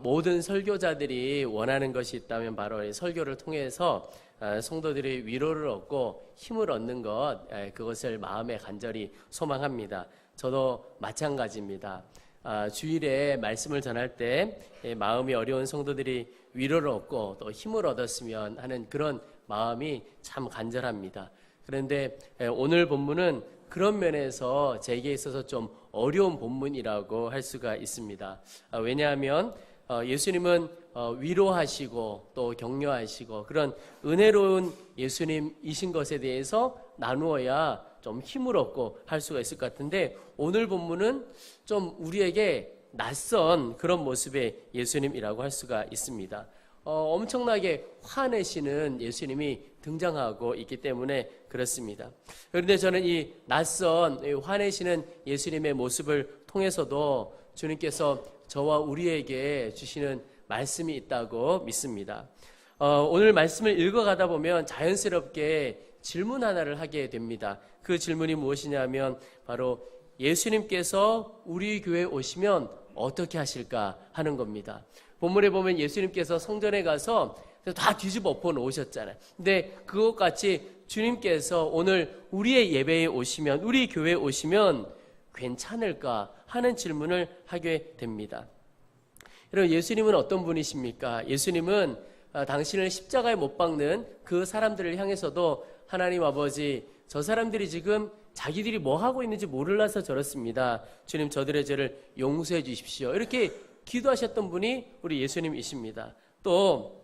모든 설교자들이 원하는 것이 있다면 바로 이 설교를 통해서 성도들이 위로를 얻고 힘을 얻는 것, 그것을 마음에 간절히 소망합니다. 저도 마찬가지입니다. 주일에 말씀을 전할 때 마음이 어려운 성도들이 위로를 얻고 또 힘을 얻었으면 하는 그런 마음이 참 간절합니다. 그런데 오늘 본문은 그런 면에서 제게 있어서 좀 어려운 본문이라고 할 수가 있습니다. 왜냐하면 예수님은 위로하시고 또 격려하시고 그런 은혜로운 예수님이신 것에 대해서 나누어야 좀 힘을 얻고 할 수가 있을 것 같은데, 오늘 본문은 좀 우리에게 낯선 그런 모습의 예수님이라고 할 수가 있습니다. 엄청나게 화내시는 예수님이 등장하고 있기 때문에 그렇습니다. 그런데 저는 이 낯선 화내시는 예수님의 모습을 통해서도 주님께서 저와 우리에게 주시는 말씀이 있다고 믿습니다. 오늘 말씀을 읽어가다 보면 자연스럽게 질문 하나를 하게 됩니다. 그 질문이 무엇이냐면 바로 예수님께서 우리 교회에 오시면 어떻게 하실까 하는 겁니다. 본문에 보면 예수님께서 성전에 가서 다 뒤집어 엎어 놓으셨잖아요. 근데 그것같이 주님께서 오늘 우리의 예배에 오시면, 우리 교회에 오시면 괜찮을까 하는 질문을 하게 됩니다. 여러분, 예수님은 어떤 분이십니까? 예수님은 당신을 십자가에 못 박는 그 사람들을 향해서도 하나님 아버지, 저 사람들이 지금 자기들이 뭐 하고 있는지 몰라서 저렇습니다. 주님, 저들의 죄를 용서해 주십시오. 이렇게 기도하셨던 분이 우리 예수님이십니다. 또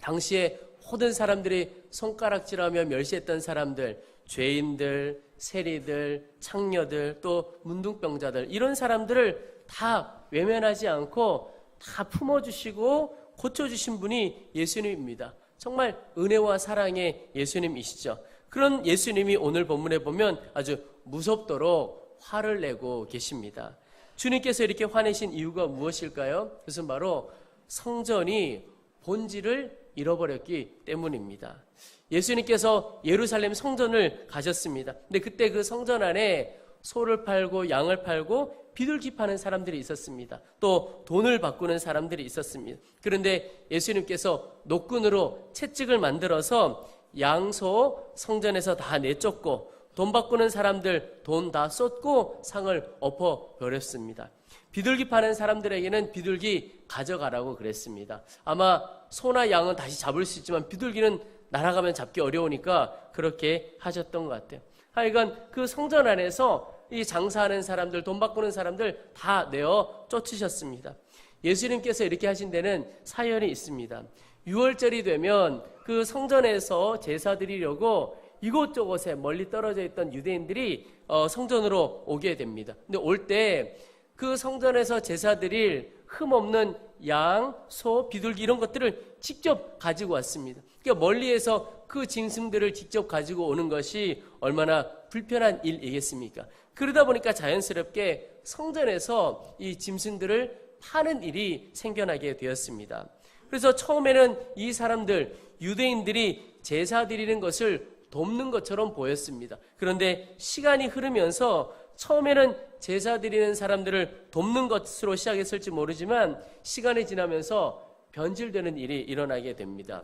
당시에 모든 사람들이 손가락질하며 멸시했던 사람들, 죄인들, 세리들, 창녀들, 또 문둥병자들, 이런 사람들을 다 외면하지 않고 다 품어주시고 고쳐주신 분이 예수님입니다. 정말 은혜와 사랑의 예수님이시죠. 그런 예수님이 오늘 본문에 보면 아주 무섭도록 화를 내고 계십니다. 주님께서 이렇게 화내신 이유가 무엇일까요? 그것은 바로 성전이 본질을 잃어버렸기 때문입니다. 예수님께서 예루살렘 성전을 가셨습니다. 근데 그때 그 성전 안에 소를 팔고 양을 팔고 비둘기 파는 사람들이 있었습니다. 또 돈을 바꾸는 사람들이 있었습니다. 그런데 예수님께서 노끈으로 채찍을 만들어서 양소 성전에서 다 내쫓고 돈 바꾸는 사람들 돈 다 쏟고 상을 엎어버렸습니다. 비둘기 파는 사람들에게는 비둘기 가져가라고 그랬습니다. 아마 소나 양은 다시 잡을 수 있지만 비둘기는 날아가면 잡기 어려우니까 그렇게 하셨던 것 같아요. 하여간 그 성전 안에서 이 장사하는 사람들, 돈 바꾸는 사람들 다 내어 쫓으셨습니다. 예수님께서 이렇게 하신 데는 사연이 있습니다. 6월절이 되면 그 성전에서 제사 드리려고 이곳저곳에 멀리 떨어져 있던 유대인들이 성전으로 오게 됩니다. 근데 올 때 그 성전에서 제사 드릴 흠없는 양, 소, 비둘기 이런 것들을 직접 가지고 왔습니다. 그러니까 멀리에서 그 짐승들을 직접 가지고 오는 것이 얼마나 불편한 일이겠습니까? 그러다 보니까 자연스럽게 성전에서 이 짐승들을 파는 일이 생겨나게 되었습니다. 그래서 처음에는 이 사람들, 유대인들이 제사 드리는 것을 돕는 것처럼 보였습니다. 그런데 시간이 흐르면서 처음에는 제사 드리는 사람들을 돕는 것으로 시작했을지 모르지만 시간이 지나면서 변질되는 일이 일어나게 됩니다.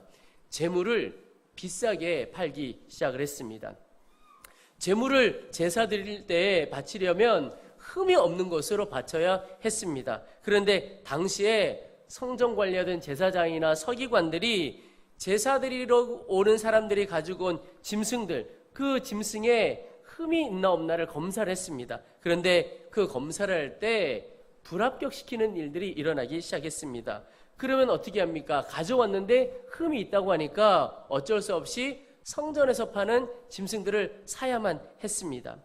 재물을 비싸게 팔기 시작을 했습니다. 재물을 제사 드릴 때 바치려면 흠이 없는 것으로 바쳐야 했습니다. 그런데 당시에 성전 관리하던 제사장이나 서기관들이 제사 드리러 오는 사람들이 가지고 온 짐승들, 그 짐승에 흠이 있나 없나를 검사를 했습니다. 그런데 그 검사를 할 때 불합격시키는 일들이 일어나기 시작했습니다. 그러면 어떻게 합니까? 가져왔는데 흠이 있다고 하니까 어쩔 수 없이 성전에서 파는 짐승들을 사야만 했습니다.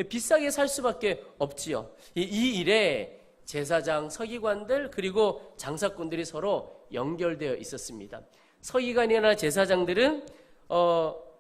비싸게 살 수밖에 없지요. 이 일에 제사장, 서기관들 그리고 장사꾼들이 서로 연결되어 있었습니다. 서기관이나 제사장들은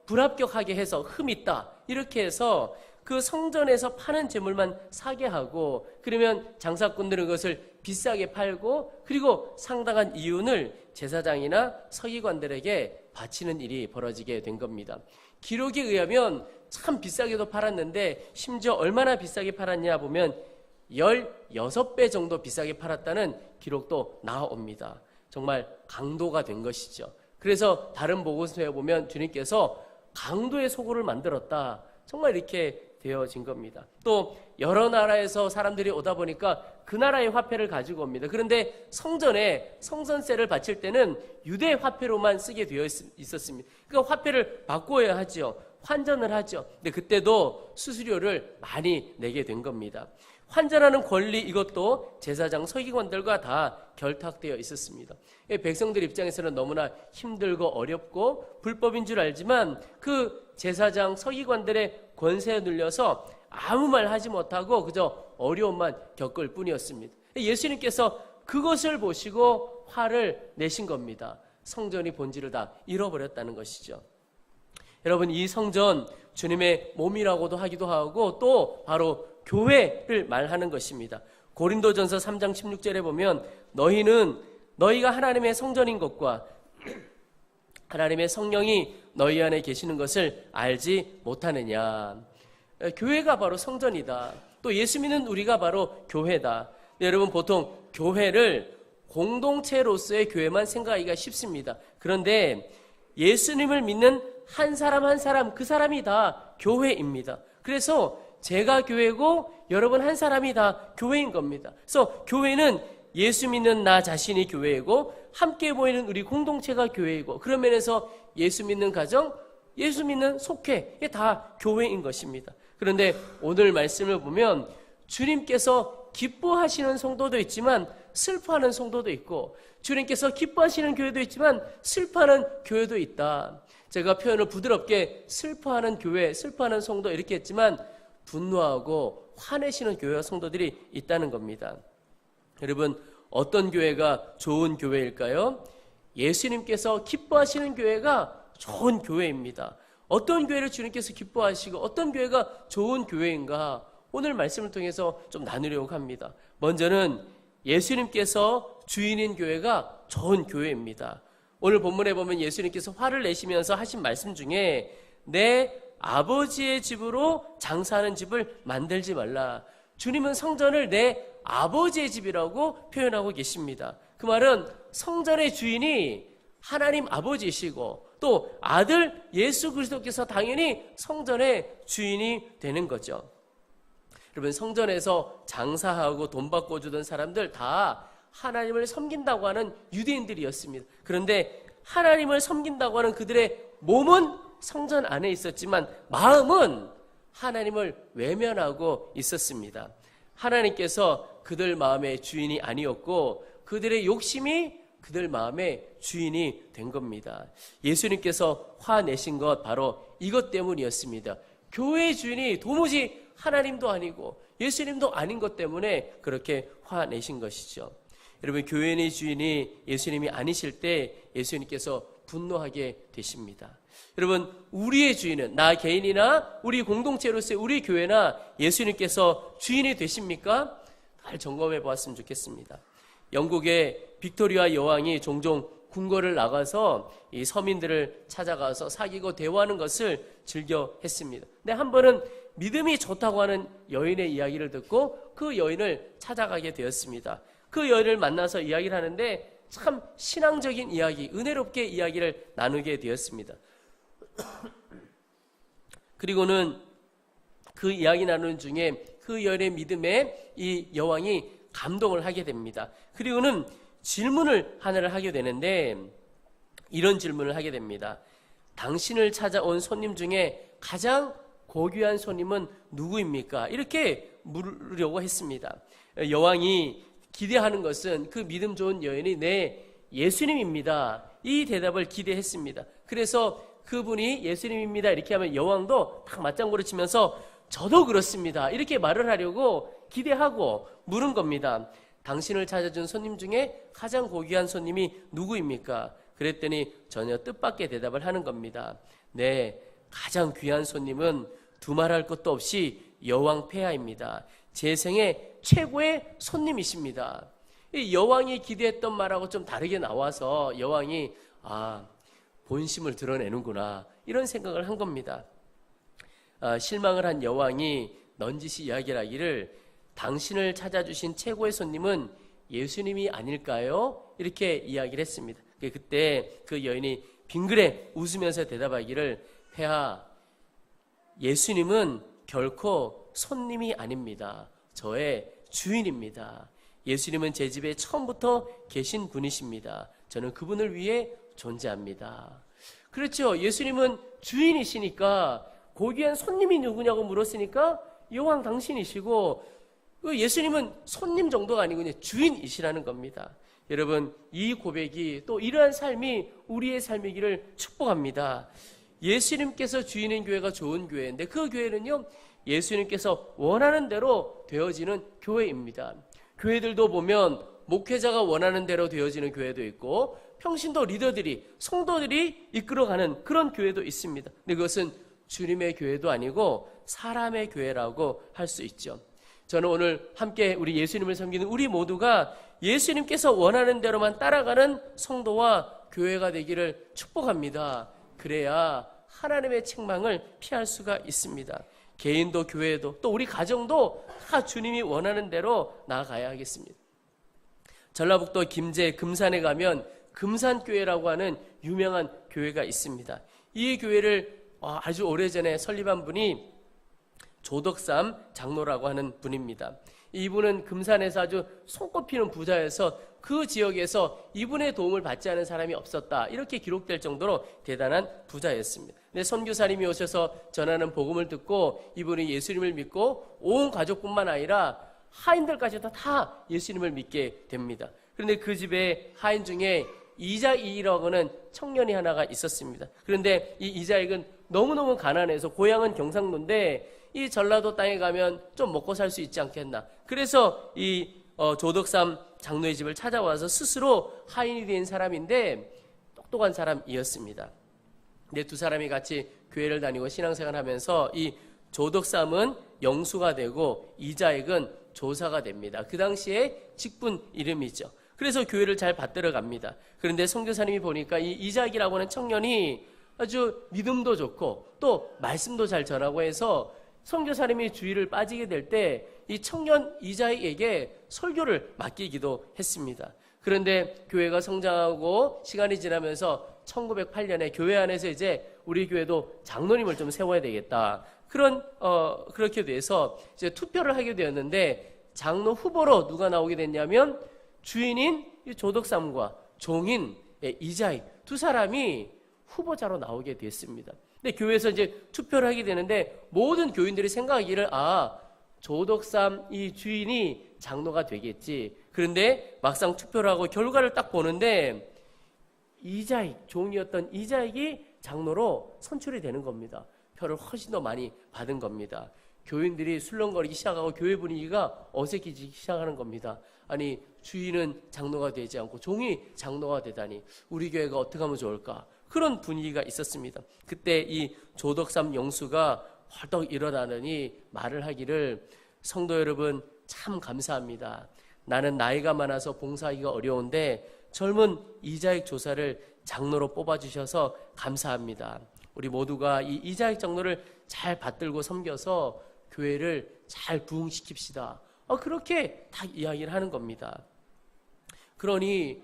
불합격하게 해서 흠 있다 이렇게 해서 그 성전에서 파는 재물만 사게 하고, 그러면 장사꾼들은 그것을 비싸게 팔고 그리고 상당한 이윤을 제사장이나 서기관들에게 바치는 일이 벌어지게 된 겁니다. 기록에 의하면 참 비싸게도 팔았는데 심지어 얼마나 비싸게 팔았냐 보면 16배 정도 비싸게 팔았다는 기록도 나옵니다. 정말 강도가 된 것이죠. 그래서 다른 복음서에 보면 주님께서 강도의 소굴을 만들었다, 정말 이렇게 되어진 겁니다. 또 여러 나라에서 사람들이 오다 보니까 그 나라의 화폐를 가지고 옵니다. 그런데 성전에 성전세를 바칠 때는 유대 화폐로만 쓰게 되어 있었습니다. 그러니까 화폐를 바꿔야 하죠. 환전을 하죠. 근데 그때도 수수료를 많이 내게 된 겁니다. 환전하는 권리, 이것도 제사장 서기관들과 다 결탁되어 있었습니다. 백성들 입장에서는 너무나 힘들고 어렵고 불법인 줄 알지만 그 제사장 서기관들의 권세에 눌려서 아무 말 하지 못하고 그저 어려움만 겪을 뿐이었습니다. 예수님께서 그것을 보시고 화를 내신 겁니다. 성전이 본질을 다 잃어버렸다는 것이죠. 여러분, 이 성전 주님의 몸이라고도 하기도 하고 또 바로 교회를 말하는 것입니다. 고린도전서 3장 16절에 보면 너희가 하나님의 성전인 것과 하나님의 성령이 너희 안에 계시는 것을 알지 못하느냐. 교회가 바로 성전이다. 또 예수 믿는 우리가 바로 교회다. 여러분, 보통 교회를 공동체로서의 교회만 생각하기가 쉽습니다. 그런데 예수님을 믿는 한 사람 한 사람, 그 사람이 다 교회입니다. 그래서 제가 교회고 여러분 한 사람이 다 교회인 겁니다. 그래서 교회는 예수 믿는 나 자신이 교회이고 함께 모이는 우리 공동체가 교회이고, 그런 면에서 예수 믿는 가정, 예수 믿는 속회, 이게 다 교회인 것입니다. 그런데 오늘 말씀을 보면 주님께서 기뻐하시는 성도도 있지만 슬퍼하는 성도도 있고, 주님께서 기뻐하시는 교회도 있지만 슬퍼하는 교회도 있다. 제가 표현을 부드럽게 슬퍼하는 교회, 슬퍼하는 성도 이렇게 했지만 분노하고 화내시는 교회와 성도들이 있다는 겁니다. 여러분, 어떤 교회가 좋은 교회일까요? 예수님께서 기뻐하시는 교회가 좋은 교회입니다. 어떤 교회를 주님께서 기뻐하시고 어떤 교회가 좋은 교회인가, 오늘 말씀을 통해서 좀 나누려고 합니다. 먼저는 예수님께서 주인인 교회가 좋은 교회입니다. 오늘 본문에 보면 예수님께서 화를 내시면서 하신 말씀 중에 내 아버지의 집으로 장사하는 집을 만들지 말라. 주님은 성전을 내 아버지의 집이라고 표현하고 계십니다. 그 말은 성전의 주인이 하나님 아버지이시고 또 아들 예수 그리스도께서 당연히 성전의 주인이 되는 거죠. 여러분, 성전에서 장사하고 돈 받고 주던 사람들 다 하나님을 섬긴다고 하는 유대인들이었습니다. 그런데 하나님을 섬긴다고 하는 그들의 몸은 성전 안에 있었지만 마음은 하나님을 외면하고 있었습니다. 하나님께서 그들 마음의 주인이 아니었고 그들의 욕심이 그들 마음의 주인이 된 겁니다. 예수님께서 화내신 것 바로 이것 때문이었습니다. 교회의 주인이 도무지 하나님도 아니고 예수님도 아닌 것 때문에 그렇게 화내신 것이죠. 여러분, 교회의 주인이 예수님이 아니실 때 예수님께서 분노하게 되십니다. 여러분, 우리의 주인은 나 개인이나 우리 공동체로서의 우리 교회나 예수님께서 주인이 되십니까? 잘 점검해 보았으면 좋겠습니다. 영국의 빅토리아 여왕이 종종 궁궐을 나가서 이 서민들을 찾아가서 사귀고 대화하는 것을 즐겨 했습니다. 근데 한 번은 믿음이 좋다고 하는 여인의 이야기를 듣고 그 여인을 찾아가게 되었습니다. 그 여인을 만나서 이야기를 하는데 참 신앙적인 이야기, 은혜롭게 이야기를 나누게 되었습니다. 그리고는 그 이야기 나누는 중에 그 여인의 믿음에 이 여왕이 감동을 하게 됩니다. 그리고는 질문을 하나를 하게 되는데 이런 질문을 하게 됩니다. 당신을 찾아온 손님 중에 가장 고귀한 손님은 누구입니까? 이렇게 물으려고 했습니다. 여왕이 기대하는 것은 그 믿음 좋은 여인이 네, 예수님입니다. 이 대답을 기대했습니다. 그래서 그분이 예수님입니다 이렇게 하면 여왕도 딱 맞장구를 치면서 저도 그렇습니다 이렇게 말을 하려고 기대하고 물은 겁니다. 당신을 찾아준 손님 중에 가장 고귀한 손님이 누구입니까? 그랬더니 전혀 뜻밖의 대답을 하는 겁니다. 네, 가장 귀한 손님은 두말할 것도 없이 여왕 폐하입니다. 제 생애 최고의 손님이십니다. 이 여왕이 기대했던 말하고 좀 다르게 나와서 여왕이 본심을 드러내는구나 이런 생각을 한 겁니다. 실망을 한 여왕이 넌지시 이야기를 하기를 당신을 찾아주신 최고의 손님은 예수님이 아닐까요? 이렇게 이야기를 했습니다. 그때 그 여인이 빙그레 웃으면서 대답하기를, 폐하, 예수님은 결코 손님이 아닙니다. 저의 주인입니다. 예수님은 제 집에 처음부터 계신 분이십니다. 저는 그분을 위해 존재합니다. 그렇죠. 예수님은 주인이시니까 고귀한 손님이 누구냐고 물었으니까 여왕 당신이시고, 예수님은 손님 정도가 아니고 주인이시라는 겁니다. 여러분, 이 고백이 또 이러한 삶이 우리의 삶이기를 축복합니다. 예수님께서 주인인 교회가 좋은 교회인데 그 교회는요, 예수님께서 원하는 대로 되어지는 교회입니다. 교회들도 보면 목회자가 원하는 대로 되어지는 교회도 있고 평신도 리더들이, 성도들이 이끌어가는 그런 교회도 있습니다. 근데 그것은 주님의 교회도 아니고 사람의 교회라고 할 수 있죠. 저는 오늘 함께 우리 예수님을 섬기는 우리 모두가 예수님께서 원하는 대로만 따라가는 성도와 교회가 되기를 축복합니다. 그래야 하나님의 책망을 피할 수가 있습니다. 개인도 교회도 또 우리 가정도 다 주님이 원하는 대로 나아가야 하겠습니다. 전라북도 김제 금산에 가면 금산교회라고 하는 유명한 교회가 있습니다. 이 교회를 아주 오래전에 설립한 분이 조덕삼 장로라고 하는 분입니다. 이분은 금산에서 아주 손꼽히는 부자여서 그 지역에서 이분의 도움을 받지 않은 사람이 없었다, 이렇게 기록될 정도로 대단한 부자였습니다. 근데 선교사님이 오셔서 전하는 복음을 듣고 이분이 예수님을 믿고 온 가족뿐만 아니라 하인들까지도 다 예수님을 믿게 됩니다. 그런데 그 집에 하인 중에 이자익이라고 하는 청년이 하나가 있었습니다. 그런데 이 이자익은 너무너무 가난해서 고향은 경상도인데 이 전라도 땅에 가면 좀 먹고 살 수 있지 않겠나. 그래서 이 조덕삼 장로의 집을 찾아와서 스스로 하인이 된 사람인데 똑똑한 사람이었습니다. 근데 두 사람이 같이 교회를 다니고 신앙생활을 하면서 이 조덕삼은 영수가 되고 이자익은 조사가 됩니다. 그 당시에 직분 이름이죠. 그래서 교회를 잘 받들어 갑니다. 그런데 선교사님이 보니까 이 이자익이라고 하는 청년이 아주 믿음도 좋고 또 말씀도 잘 전하고 해서 선교사님이 주의를 빠지게 될 때 이 청년 이자익에게 설교를 맡기기도 했습니다. 그런데 교회가 성장하고 시간이 지나면서 1908년에 교회 안에서 이제 우리 교회도 장로님을 좀 세워야 되겠다, 그렇게 돼서 이제 투표를 하게 되었는데 장로 후보로 누가 나오게 됐냐면 주인인 조덕삼과 종인 이자익 두 사람이 후보자로 나오게 됐습니다. 근데 교회에서 이제 투표를 하게 되는데 모든 교인들이 생각하기를 조덕삼 이 주인이 장로가 되겠지. 그런데 막상 투표를 하고 결과를 딱 보는데 이자익, 종이었던 이자익이 장로로 선출이 되는 겁니다. 표를 훨씬 더 많이 받은 겁니다. 교인들이 술렁거리기 시작하고 교회 분위기가 어색해지기 시작하는 겁니다. 아니, 주인은 장로가 되지 않고 종이 장로가 되다니 우리 교회가 어떻게 하면 좋을까? 그런 분위기가 있었습니다. 그때 이 조덕삼 영수가 헐떡 일어나느니 말을 하기를, 성도 여러분 참 감사합니다. 나는 나이가 많아서 봉사하기가 어려운데 젊은 이자익 조사를 장로로 뽑아주셔서 감사합니다. 우리 모두가 이 이자익 장로를 잘 받들고 섬겨서 교회를 잘 부흥시킵시다. 그렇게 다 이야기를 하는 겁니다. 그러니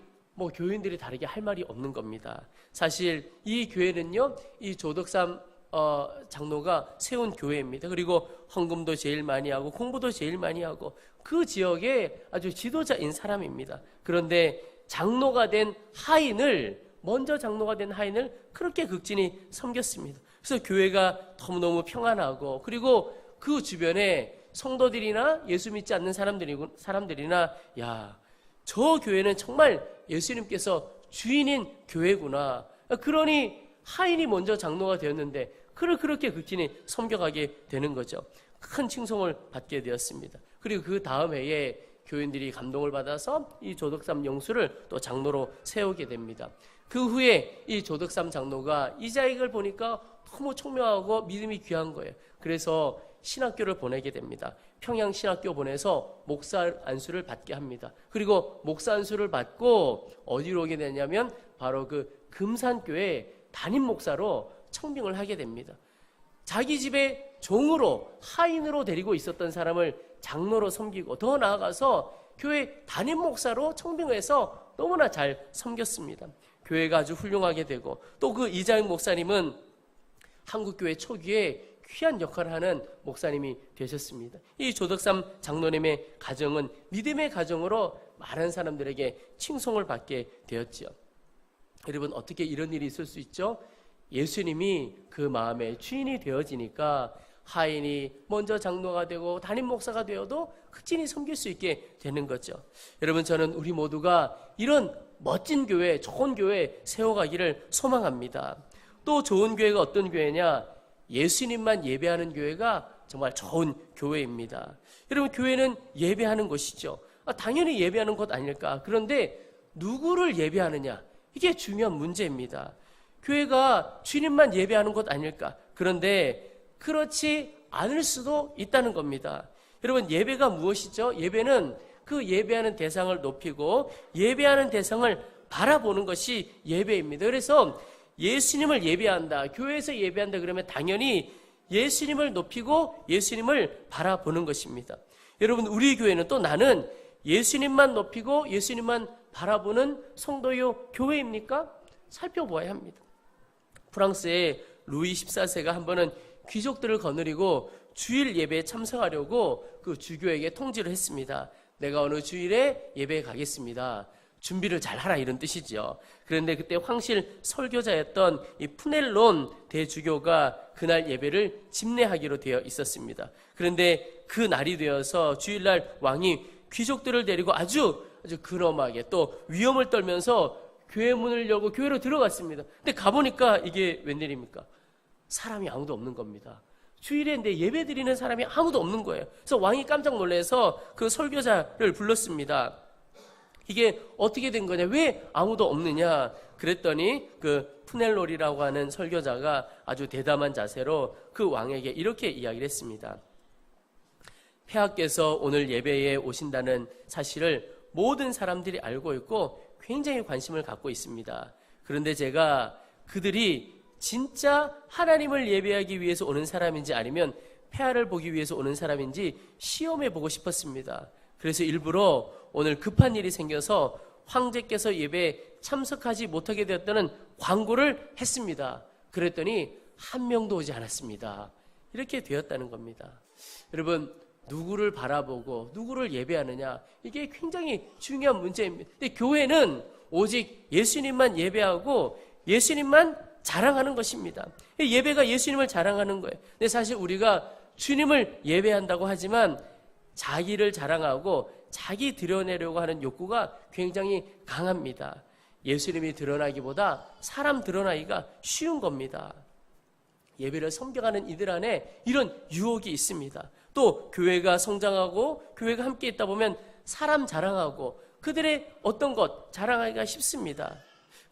교인들이 다르게 할 말이 없는 겁니다. 사실 이 교회는요, 이 조덕삼 장로가 세운 교회입니다. 그리고 헌금도 제일 많이 하고 공부도 제일 많이 하고 그 지역의 아주 지도자인 사람입니다. 그런데 먼저 장로가 된 하인을 그렇게 극진히 섬겼습니다. 그래서 교회가 너무너무 평안하고, 그리고 그 주변에 성도들이나 예수 믿지 않는 사람들이나 저 교회는 정말 예수님께서 주인인 교회구나. 그러니 하인이 먼저 장로가 되었는데 그를 그렇게 극진히 섬겨가게 되는 거죠. 큰 칭송을 받게 되었습니다. 그리고 그 다음 해에 교인들이 감동을 받아서 이 조덕삼 영수를 또 장로로 세우게 됩니다. 그 후에 이 조덕삼 장로가 이자익을 보니까 너무 총명하고 믿음이 귀한 거예요. 그래서 신학교를 보내게 됩니다. 평양 신학교 보내서 목사 안수를 받게 합니다. 그리고 목사 안수를 받고 어디로 오게 되냐면 바로 그 금산교회 담임 목사로 청빙을 하게 됩니다. 자기 집에 종으로, 하인으로 데리고 있었던 사람을 장로로 섬기고, 더 나아가서 교회 담임 목사로 청빙해서 너무나 잘 섬겼습니다. 교회가 아주 훌륭하게 되고, 또 그 이장익 목사님은 한국교회 초기에 귀한 역할을 하는 목사님이 되셨습니다. 이 조덕삼 장로님의 가정은 믿음의 가정으로 많은 사람들에게 칭송을 받게 되었지요. 여러분, 어떻게 이런 일이 있을 수 있죠? 예수님이 그 마음의 주인이 되어지니까 하인이 먼저 장로가 되고 담임 목사가 되어도 극진히 섬길 수 있게 되는 거죠. 여러분, 저는 우리 모두가 이런 멋진 교회, 좋은 교회 세워가기를 소망합니다. 또 좋은 교회가 어떤 교회냐? 예수님만 예배하는 교회가 정말 좋은 교회입니다. 여러분, 교회는 예배하는 곳이죠. 당연히 예배하는 곳 아닐까? 그런데 누구를 예배하느냐? 이게 중요한 문제입니다. 교회가 주님만 예배하는 곳 아닐까? 그런데 그렇지 않을 수도 있다는 겁니다. 여러분, 예배가 무엇이죠? 예배는 그 예배하는 대상을 높이고 예배하는 대상을 바라보는 것이 예배입니다. 그래서 예수님을 예배한다, 교회에서 예배한다 그러면 당연히 예수님을 높이고 예수님을 바라보는 것입니다. 여러분, 우리 교회는 또 나는 예수님만 높이고 예수님만 바라보는 성도요 교회입니까? 살펴보아야 합니다. 프랑스의 루이 14세가 한 번은 귀족들을 거느리고 주일 예배에 참석하려고 그 주교에게 통지를 했습니다. 내가 어느 주일에 예배에 가겠습니다. 준비를 잘 하라, 이런 뜻이죠. 그런데 그때 황실 설교자였던 이 푸넬론 대주교가 그날 예배를 집례하기로 되어 있었습니다. 그런데 그 날이 되어서 주일날 왕이 귀족들을 데리고 아주 근엄하게 또 위험을 떨면서 교회 문을 열고 교회로 들어갔습니다. 근데 가보니까 이게 웬일입니까? 사람이 아무도 없는 겁니다. 주일에 예배 드리는 사람이 아무도 없는 거예요. 그래서 왕이 깜짝 놀라서 그 설교자를 불렀습니다. 이게 어떻게 된 거냐? 왜 아무도 없느냐? 그랬더니 그 푸넬롤이라고 하는 설교자가 아주 대담한 자세로 그 왕에게 이렇게 이야기를 했습니다. 폐하께서 오늘 예배에 오신다는 사실을 모든 사람들이 알고 있고 굉장히 관심을 갖고 있습니다. 그런데 제가 그들이 진짜 하나님을 예배하기 위해서 오는 사람인지 아니면 폐하를 보기 위해서 오는 사람인지 시험해 보고 싶었습니다. 그래서 일부러 오늘 급한 일이 생겨서 황제께서 예배에 참석하지 못하게 되었다는 광고를 했습니다. 그랬더니 한 명도 오지 않았습니다. 이렇게 되었다는 겁니다. 여러분, 누구를 바라보고 누구를 예배하느냐, 이게 굉장히 중요한 문제입니다. 근데 교회는 오직 예수님만 예배하고 예수님만 자랑하는 것입니다. 예배가 예수님을 자랑하는 거예요. 근데 사실 우리가 주님을 예배한다고 하지만 자기를 자랑하고 자기 드러내려고 하는 욕구가 굉장히 강합니다. 예수님이 드러나기보다 사람 드러나기가 쉬운 겁니다. 예배를 섬겨가는 이들 안에 이런 유혹이 있습니다. 또 교회가 성장하고 교회가 함께 있다 보면 사람 자랑하고 그들의 어떤 것 자랑하기가 쉽습니다.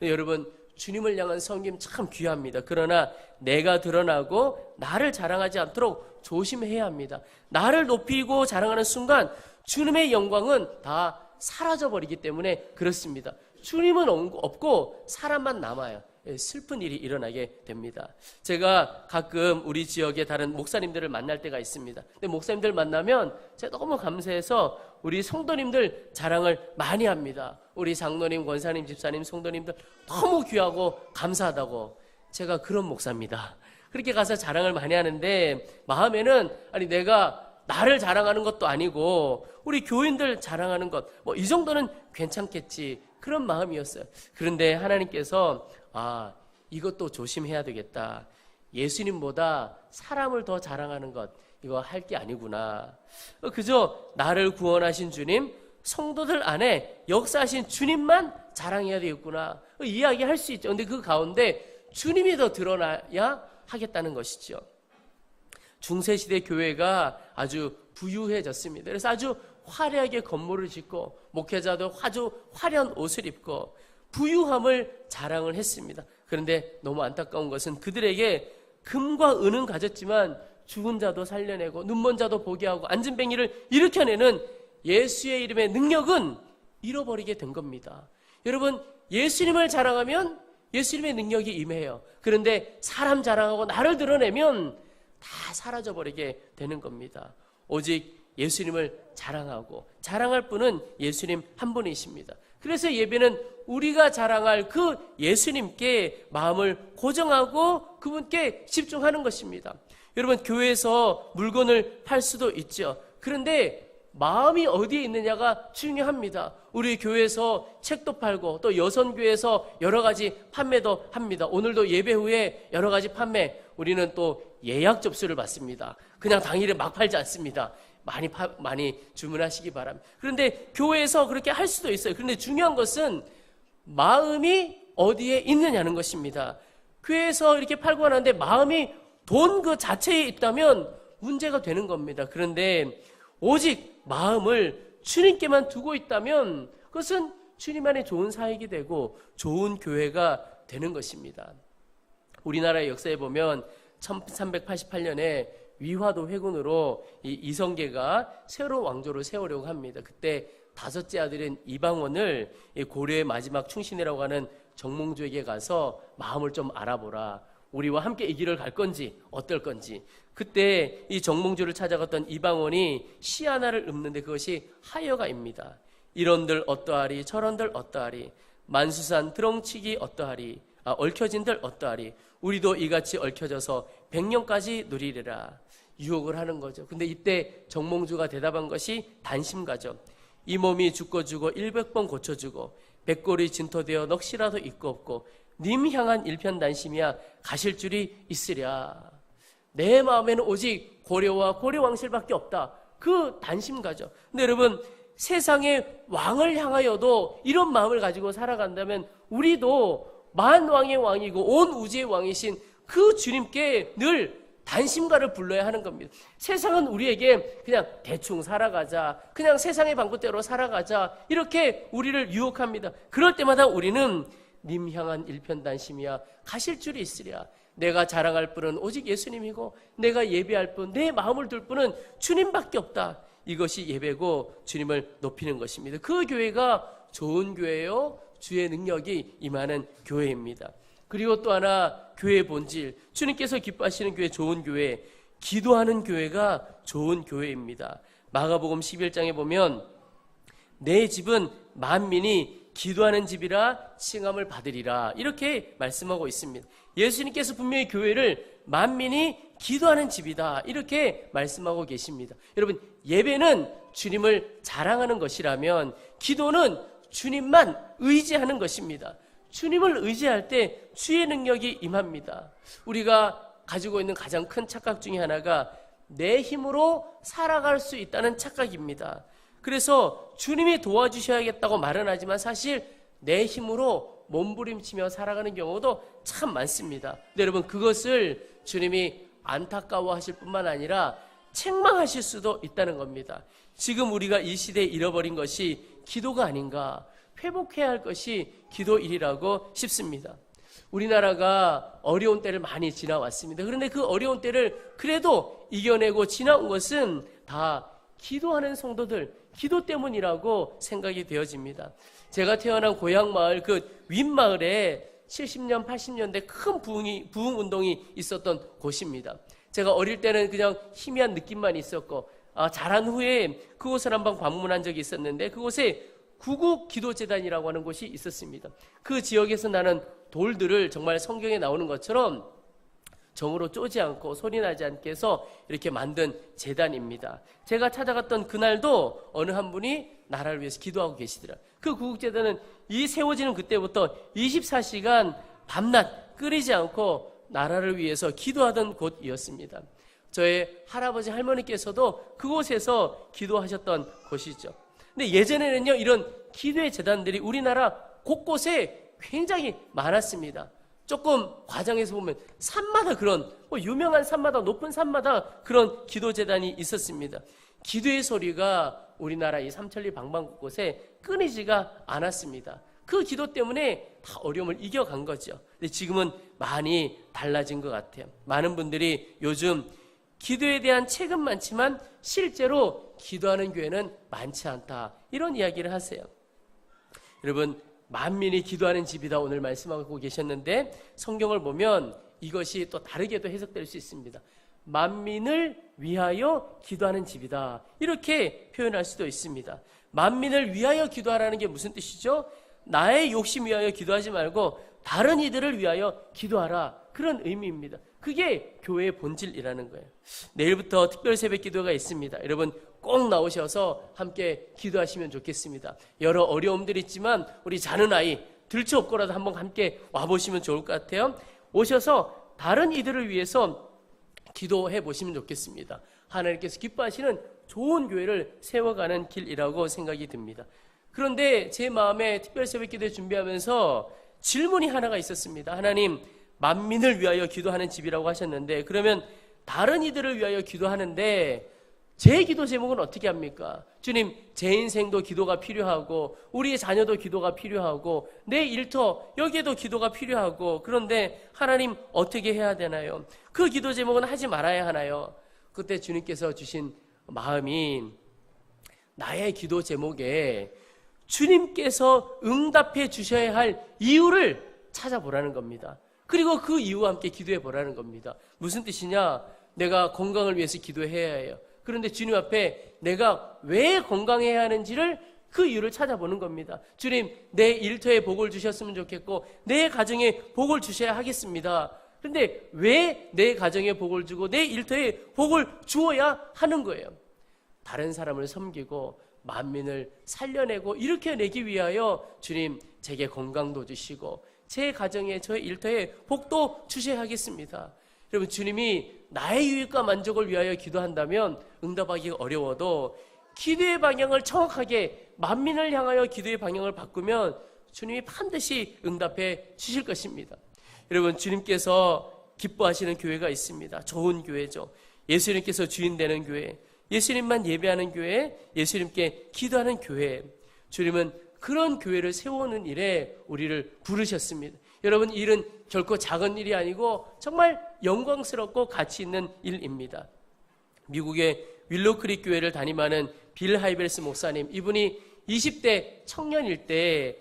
여러분, 주님을 향한 섬김 참 귀합니다. 그러나 내가 드러나고 나를 자랑하지 않도록 조심해야 합니다. 나를 높이고 자랑하는 순간 주님의 영광은 다 사라져버리기 때문에 그렇습니다. 주님은 없고 사람만 남아요. 슬픈 일이 일어나게 됩니다. 제가 가끔 우리 지역의 다른 목사님들을 만날 때가 있습니다. 근데 목사님들 만나면 제가 너무 감사해서 우리 성도님들 자랑을 많이 합니다. 우리 장로님, 권사님, 집사님, 성도님들 너무 귀하고 감사하다고. 제가 그런 목사입니다. 그렇게 가서 자랑을 많이 하는데 마음에는 아니 내가 나를 자랑하는 것도 아니고 우리 교인들 자랑하는 것 이 정도는 괜찮겠지, 그런 마음이었어요. 그런데 하나님께서 이것도 조심해야 되겠다. 예수님보다 사람을 더 자랑하는 것, 이거 할 게 아니구나. 그저 나를 구원하신 주님, 성도들 안에 역사하신 주님만 자랑해야 되겠구나, 이야기할 수 있죠. 그런데 그 가운데 주님이 더 드러나야 하겠다는 것이죠. 중세시대 교회가 아주 부유해졌습니다. 그래서 아주 화려하게 건물을 짓고 목회자도 아주 화려한 옷을 입고 부유함을 자랑을 했습니다. 그런데 너무 안타까운 것은 그들에게 금과 은은 가졌지만 죽은 자도 살려내고 눈먼 자도 보게 하고 안진뱅이를 일으켜내는 예수의 이름의 능력은 잃어버리게 된 겁니다. 여러분, 예수님을 자랑하면 예수님의 능력이 임해요. 그런데 사람 자랑하고 나를 드러내면 다 사라져버리게 되는 겁니다. 오직 예수님을 자랑하고 자랑할 분은 예수님 한 분이십니다. 그래서 예배는 우리가 자랑할 그 예수님께 마음을 고정하고 그분께 집중하는 것입니다. 여러분, 교회에서 물건을 팔 수도 있죠. 그런데 마음이 어디에 있느냐가 중요합니다. 우리 교회에서 책도 팔고 또 여선교회에서 여러 가지 판매도 합니다. 오늘도 예배 후에 여러 가지 판매, 우리는 또 예약 접수를 받습니다. 그냥 당일에 막 팔지 않습니다. 많이 주문하시기 바랍니다. 그런데 교회에서 그렇게 할 수도 있어요. 그런데 중요한 것은 마음이 어디에 있느냐는 것입니다. 교회에서 이렇게 팔고 하는데 마음이 돈 그 자체에 있다면 문제가 되는 겁니다. 그런데 오직 마음을 주님께만 두고 있다면 그것은 주님 안에 좋은 사역이 되고 좋은 교회가 되는 것입니다. 우리나라의 역사에 보면 1388년에 위화도 회군으로 이 이성계가 새로운 왕조를 세우려고 합니다. 그때 다섯째 아들인 이방원을 고려의 마지막 충신이라고 하는 정몽주에게 가서 마음을 좀 알아보라. 우리와 함께 이 길을 갈 건지 어떨 건지. 그때 이 정몽주를 찾아갔던 이방원이 시 하나를 읊는데 그것이 하여가입니다. 이런들 어떠하리 저런들 어떠하리 만수산 드렁치기 어떠하리 얽혀진들 어떠하리 우리도 이같이 얽혀져서 100년까지 누리리라. 유혹을 하는 거죠. 근데 이때 정몽주가 대답한 것이 단심가죠. 이 몸이 죽고 100번 고쳐주고 백골이 진토되어 넋이라도 있고 없고 님 향한 일편단심이야 가실 줄이 있으랴. 내 마음에는 오직 고려와 고려왕실밖에 없다. 그 단심가죠. 근데 여러분, 세상의 왕을 향하여도 이런 마음을 가지고 살아간다면 우리도 만왕의 왕이고 온 우주의 왕이신 그 주님께 늘 단심가를 불러야 하는 겁니다. 세상은 우리에게 그냥 대충 살아가자, 그냥 세상의 방법대로 살아가자, 이렇게 우리를 유혹합니다. 그럴 때마다 우리는 님 향한 일편단심이야 가실 줄이 있으랴. 내가 자랑할 분은 오직 예수님이고 내가 예배할 분, 내 마음을 둘 분은 주님밖에 없다. 이것이 예배고 주님을 높이는 것입니다. 그 교회가 좋은 교회요, 주의 능력이 임하는 교회입니다. 그리고 또 하나, 교회의 본질, 주님께서 기뻐하시는 교회, 좋은 교회, 기도하는 교회가 좋은 교회입니다. 마가복음 11장에 보면 내 집은 만민이 기도하는 집이라 칭함을 받으리라, 이렇게 말씀하고 있습니다. 예수님께서 분명히 교회를 만민이 기도하는 집이다, 이렇게 말씀하고 계십니다. 여러분, 예배는 주님을 자랑하는 것이라면 기도는 주님만 의지하는 것입니다. 주님을 의지할 때 주의 능력이 임합니다. 우리가 가지고 있는 가장 큰 착각 중에 하나가 내 힘으로 살아갈 수 있다는 착각입니다. 그래서 주님이 도와주셔야겠다고 말은 하지만 사실 내 힘으로 몸부림치며 살아가는 경우도 참 많습니다. 근데 여러분, 그것을 주님이 안타까워하실 뿐만 아니라 책망하실 수도 있다는 겁니다. 지금 우리가 이 시대에 잃어버린 것이 기도가 아닌가, 회복해야 할 것이 기도일이라고 싶습니다. 우리나라가 어려운 때를 많이 지나왔습니다. 그런데 그 어려운 때를 그래도 이겨내고 지나온 것은 다 기도하는 성도들, 기도 때문이라고 생각이 되어집니다. 제가 태어난 고향 마을, 그 윗마을에 70년, 80년대 큰 부흥 운동이 있었던 곳입니다. 제가 어릴 때는 그냥 희미한 느낌만 있었고, 자란 후에 그곳을 한번 방문한 적이 있었는데 그곳에 구국 기도재단이라고 하는 곳이 있었습니다. 그 지역에서 나는 돌들을 정말 성경에 나오는 것처럼 정으로 쪼지 않고 소리 나지 않게 해서 이렇게 만든 재단입니다. 제가 찾아갔던 그날도 어느 한 분이 나라를 위해서 기도하고 계시더라. 그 구국재단은 이 세워지는 그때부터 24시간 밤낮 끊이지 않고 나라를 위해서 기도하던 곳이었습니다. 저의 할아버지 할머니께서도 그곳에서 기도하셨던 곳이죠. 근데 예전에는요, 이런 기도의 재단들이 우리나라 곳곳에 굉장히 많았습니다. 조금 과장해서 보면 산마다 그런, 유명한 산마다, 높은 산마다 그런 기도재단이 있었습니다. 기도의 소리가 우리나라 이 삼천리 방방 곳곳에 끊이지가 않았습니다. 그 기도 때문에 다 어려움을 이겨간 거죠. 근데 지금은 많이 달라진 것 같아요. 많은 분들이 요즘 기도에 대한 책은 많지만 실제로 기도하는 교회는 많지 않다, 이런 이야기를 하세요. 여러분, 만민이 기도하는 집이다 오늘 말씀하고 계셨는데 성경을 보면 이것이 또 다르게도 해석될 수 있습니다. 만민을 위하여 기도하는 집이다. 이렇게 표현할 수도 있습니다. 만민을 위하여 기도하라는 게 무슨 뜻이죠? 나의 욕심 위하여 기도하지 말고 다른 이들을 위하여 기도하라. 그런 의미입니다. 그게 교회의 본질이라는 거예요. 내일부터 특별 새벽 기도가 있습니다. 여러분 꼭 나오셔서 함께 기도하시면 좋겠습니다. 여러 어려움들이 있지만 우리 자는 아이 들쳐업고라도 한번 함께 와보시면 좋을 것 같아요. 오셔서 다른 이들을 위해서 기도해 보시면 좋겠습니다. 하나님께서 기뻐하시는 좋은 교회를 세워가는 길이라고 생각이 듭니다. 그런데 제 마음에 특별 새벽 기도 준비하면서 질문이 하나가 있었습니다. 하나님, 만민을 위하여 기도하는 집이라고 하셨는데 그러면 다른 이들을 위하여 기도하는데 제 기도 제목은 어떻게 합니까? 주님, 제 인생도 기도가 필요하고 우리의 자녀도 기도가 필요하고 내 일터 여기에도 기도가 필요하고 그런데 하나님 어떻게 해야 되나요? 그 기도 제목은 하지 말아야 하나요? 그때 주님께서 주신 마음이 나의 기도 제목에 주님께서 응답해 주셔야 할 이유를 찾아보라는 겁니다. 그리고 그 이유와 함께 기도해 보라는 겁니다. 무슨 뜻이냐? 내가 건강을 위해서 기도해야 해요. 그런데 주님 앞에 내가 왜 건강해야 하는지를 그 이유를 찾아보는 겁니다. 주님, 내 일터에 복을 주셨으면 좋겠고 내 가정에 복을 주셔야 하겠습니다. 그런데 왜 내 가정에 복을 주고 내 일터에 복을 주어야 하는 거예요? 다른 사람을 섬기고 만민을 살려내고 일으켜내기 위하여 주님, 제게 건강도 주시고 제 가정에 저의 일터에 복도 주셔야 하겠습니다. 여러분, 주님이 나의 유익과 만족을 위하여 기도한다면 응답하기가 어려워도 기도의 방향을 정확하게 만민을 향하여 기도의 방향을 바꾸면 주님이 반드시 응답해 주실 것입니다. 여러분, 주님께서 기뻐하시는 교회가 있습니다. 좋은 교회죠. 예수님께서 주인 되는 교회, 예수님만 예배하는 교회, 예수님께 기도하는 교회. 주님은 그런 교회를 세우는 일에 우리를 부르셨습니다. 여러분, 이 일은 결코 작은 일이 아니고 정말 영광스럽고 가치 있는 일입니다. 미국의 윌로크릭 교회를 담임하는 빌 하이벨스 목사님, 이분이 20대 청년일 때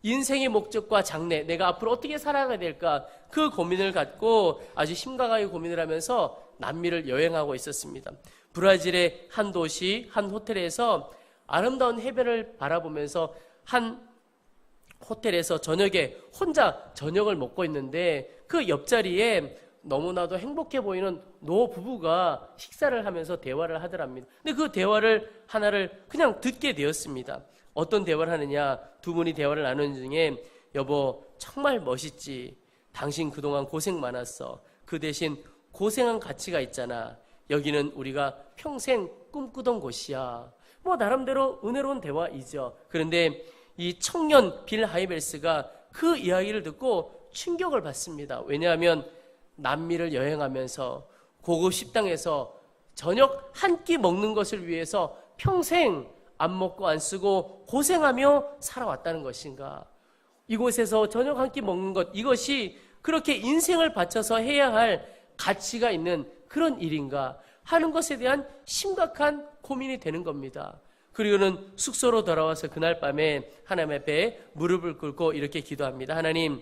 인생의 목적과 장래, 내가 앞으로 어떻게 살아가야 될까, 그 고민을 갖고 아주 심각하게 고민을 하면서 남미를 여행하고 있었습니다. 브라질의 한 도시, 한 호텔에서 아름다운 해변을 바라보면서 한 호텔에서 저녁에 혼자 저녁을 먹고 있는데 그 옆자리에 너무나도 행복해 보이는 노부부가 식사를 하면서 대화를 하더랍니다. 근데 그 대화를 하나를 그냥 듣게 되었습니다. 어떤 대화를 하느냐, 두 분이 대화를 나누는 중에 여보, 정말 멋있지. 당신 그동안 고생 많았어. 그 대신 고생한 가치가 있잖아. 여기는 우리가 평생 꿈꾸던 곳이야. 뭐 나름대로 은혜로운 대화이죠. 그런데 이 청년 빌 하이벨스가 그 이야기를 듣고 충격을 받습니다. 왜냐하면 남미를 여행하면서 고급 식당에서 저녁 한 끼 먹는 것을 위해서 평생 안 먹고 안 쓰고 고생하며 살아왔다는 것인가? 이곳에서 저녁 한 끼 먹는 것, 이것이 그렇게 인생을 바쳐서 해야 할 가치가 있는 그런 일인가 하는 것에 대한 심각한 고민이 되는 겁니다. 그리고는 숙소로 돌아와서 그날 밤에 하나님 앞에 무릎을 꿇고 이렇게 기도합니다. 하나님,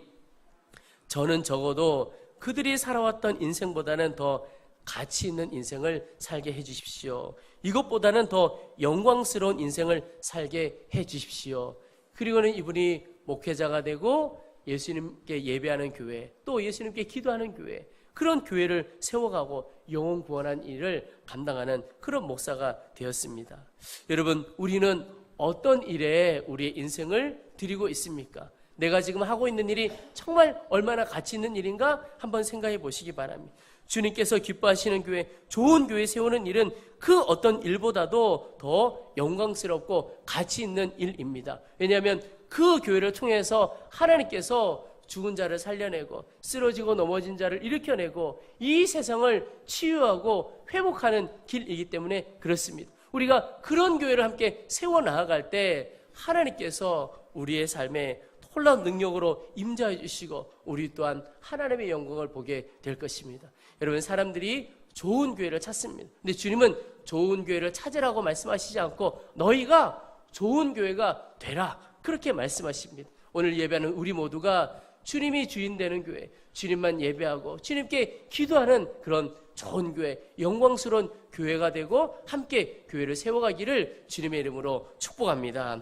저는 적어도 그들이 살아왔던 인생보다는 더 가치 있는 인생을 살게 해 주십시오. 이것보다는 더 영광스러운 인생을 살게 해 주십시오. 그리고는 이분이 목회자가 되고 예수님께 예배하는 교회, 또 예수님께 기도하는 교회, 그런 교회를 세워가고 영혼 구원한 일을 감당하는 그런 목사가 되었습니다. 여러분, 우리는 어떤 일에 우리의 인생을 드리고 있습니까? 내가 지금 하고 있는 일이 정말 얼마나 가치 있는 일인가 한번 생각해 보시기 바랍니다. 주님께서 기뻐하시는 교회, 좋은 교회 세우는 일은 그 어떤 일보다도 더 영광스럽고 가치 있는 일입니다. 왜냐하면 그 교회를 통해서 하나님께서 죽은 자를 살려내고 쓰러지고 넘어진 자를 일으켜내고 이 세상을 치유하고 회복하는 길이기 때문에 그렇습니다. 우리가 그런 교회를 함께 세워나갈 때 하나님께서 우리의 삶에 놀라운 능력으로 임재해 주시고 우리 또한 하나님의 영광을 보게 될 것입니다. 여러분, 사람들이 좋은 교회를 찾습니다. 근데 주님은 좋은 교회를 찾으라고 말씀하시지 않고 너희가 좋은 교회가 되라, 그렇게 말씀하십니다. 오늘 예배하는 우리 모두가 주님이 주인 되는 교회, 주님만 예배하고 주님께 기도하는 그런 좋은 교회, 영광스러운 교회가 되고 함께 교회를 세워가기를 주님의 이름으로 축복합니다.